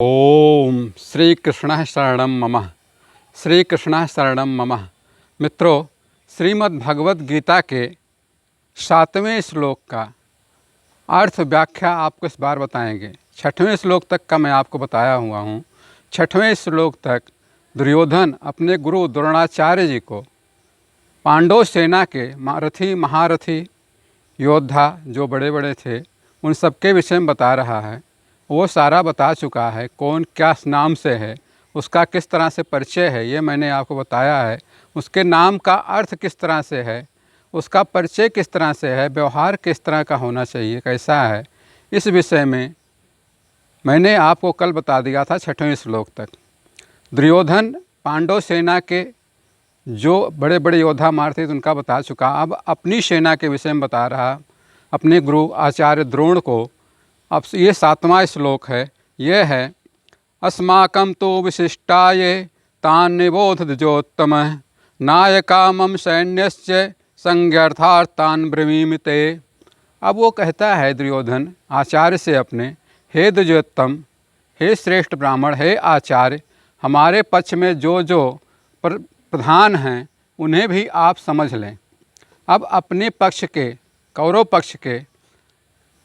ओम श्री कृष्ण शरणम मम। श्री कृष्ण शरणम मम। मित्रों, श्रीमद् भगवद गीता के 7वें श्लोक का अर्थ व्याख्या आपको इस बार बताएंगे। 6वें श्लोक तक का मैं आपको बताया हुआ हूँ। 6वें श्लोक तक दुर्योधन अपने गुरु द्रोणाचार्य जी को पांडव सेना के महारथी योद्धा जो बड़े बड़े थे उन सबके विषय में बता रहा है। वो सारा बता चुका है, कौन क्या नाम से है, उसका किस तरह से परिचय है, ये मैंने आपको बताया है। उसके नाम का अर्थ किस तरह से है, उसका परिचय किस तरह से है, व्यवहार किस तरह का होना चाहिए, कैसा है, इस विषय में मैंने आपको कल बता दिया था 6वें श्लोक तक। दुर्योधन पांडव सेना के जो बड़े बड़े योद्धा मारते थे उनका बता चुका। अब अपनी सेना के विषय में बता रहा, अपने गुरु आचार्य द्रोण को। अब ये 7वां श्लोक है। यह है, अस्माकं तो विशिष्टाये तान् निबोध द्विजोत्तम नायका मम सैन्यस्य संज्ञार्थान् ब्रवीमि ते। अब वो कहता है दुर्योधन आचार्य से अपने, हे द्विजोत्तम, हे श्रेष्ठ ब्राह्मण, हे आचार्य, हमारे पक्ष में जो जो प्रधान हैं उन्हें भी आप समझ लें। अब अपने पक्ष के, कौरव पक्ष के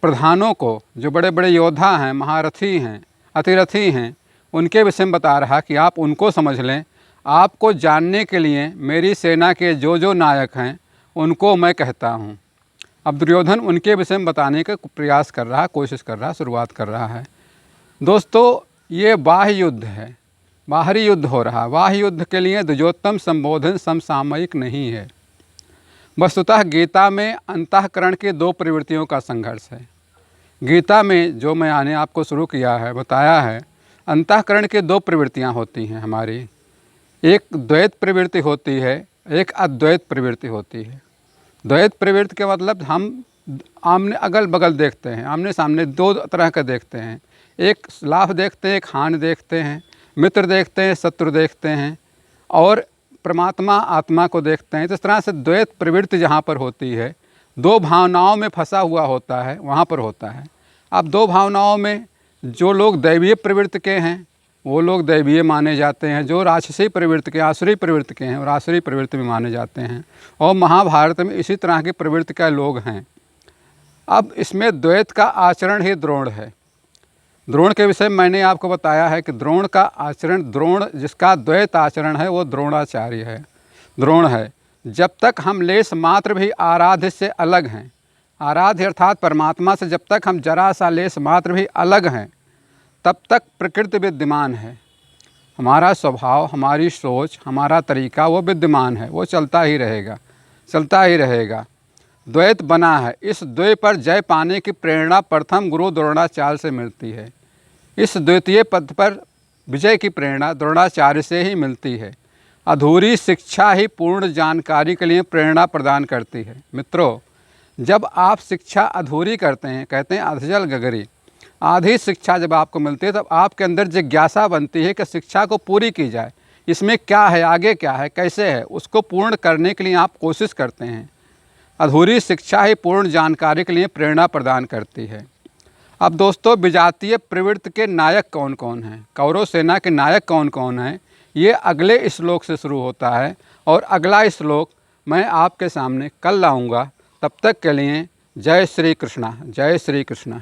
प्रधानों को, जो बड़े बड़े योद्धा हैं, महारथी हैं, अतिरथी हैं, उनके विषय में बता रहा कि आप उनको समझ लें। आपको जानने के लिए मेरी सेना के जो जो नायक हैं उनको मैं कहता हूँ। अब दुर्योधन उनके विषय में बताने का प्रयास कर रहा, कोशिश कर रहा, शुरुआत कर रहा है। दोस्तों, ये बाह्य युद्ध है, बाहरी युद्ध हो रहा। बाह्य युद्ध के लिए द्विजोत्तम संबोधन समसामयिक नहीं है। वस्तुतः गीता में अंतःकरण की 2 प्रवृत्तियों का संघर्ष है। गीता में जो मैंने आपको शुरू किया है, बताया है, अंतःकरण की 2 प्रवृत्तियाँ होती हैं हमारी। एक द्वैत प्रवृत्ति होती है, एक अद्वैत प्रवृत्ति होती है। द्वैत प्रवृत्ति के मतलब हम आमने अगल बगल देखते हैं, आमने सामने 2 तरह के देखते हैं। एक लाभ देखते हैं, एक हानि देखते हैं, मित्र देखते हैं, शत्रु देखते हैं, और परमात्मा आत्मा को देखते हैं। तो इस तरह से द्वैत प्रवृत्ति जहाँ पर होती है, 2 भावनाओं में फंसा हुआ होता है, वहाँ पर होता है। अब 2 भावनाओं में जो लोग दैवीय प्रवृत्ति के हैं वो लोग दैवीय माने जाते हैं, जो राक्षसी प्रवृत्ति के, आसुरी प्रवृत्ति के हैं और आसुरी प्रवृत्ति में माने जाते हैं। और महाभारत में इसी तरह की प्रवृत्ति के लोग हैं। अब इसमें द्वैत का आचरण ही द्रोण है। द्रोण के विषय में मैंने आपको बताया है कि द्रोण का आचरण, द्रोण जिसका द्वैत आचरण है वो द्रोणाचार्य है, द्रोण है। जब तक हम लेश मात्र भी आराध्य से अलग हैं, आराध्य अर्थात परमात्मा से जब तक हम जरा सा लेश मात्र भी अलग हैं, तब तक प्रकृति विद्यमान है। हमारा स्वभाव, हमारी सोच, हमारा तरीका वो विद्यमान है, वो चलता ही रहेगा, चलता ही रहेगा। द्वैत बना है। इस द्वैत पर जय पाने की प्रेरणा प्रथम गुरु द्रोणाचार्य से मिलती है। इस द्वितीय पद पर विजय की प्रेरणा द्रोणाचार्य से ही मिलती है। अधूरी शिक्षा ही पूर्ण जानकारी के लिए प्रेरणा प्रदान करती है। मित्रों, जब आप शिक्षा अधूरी करते हैं, कहते हैं अधजल गगरी, आधी शिक्षा जब आपको मिलती है तब आपके अंदर जिज्ञासा बनती है कि शिक्षा को पूरी की जाए, इसमें क्या है, आगे क्या है, कैसे है, उसको पूर्ण करने के लिए आप कोशिश करते हैं। अधूरी शिक्षा ही पूर्ण जानकारी के लिए प्रेरणा प्रदान करती है। अब दोस्तों, विजातीय प्रवृत्ति के नायक कौन कौन हैं, कौरव सेना के नायक कौन कौन हैं, ये अगले श्लोक से शुरू होता है और अगला श्लोक मैं आपके सामने कल लाऊंगा। तब तक के लिए जय श्री कृष्णा, जय श्री कृष्णा।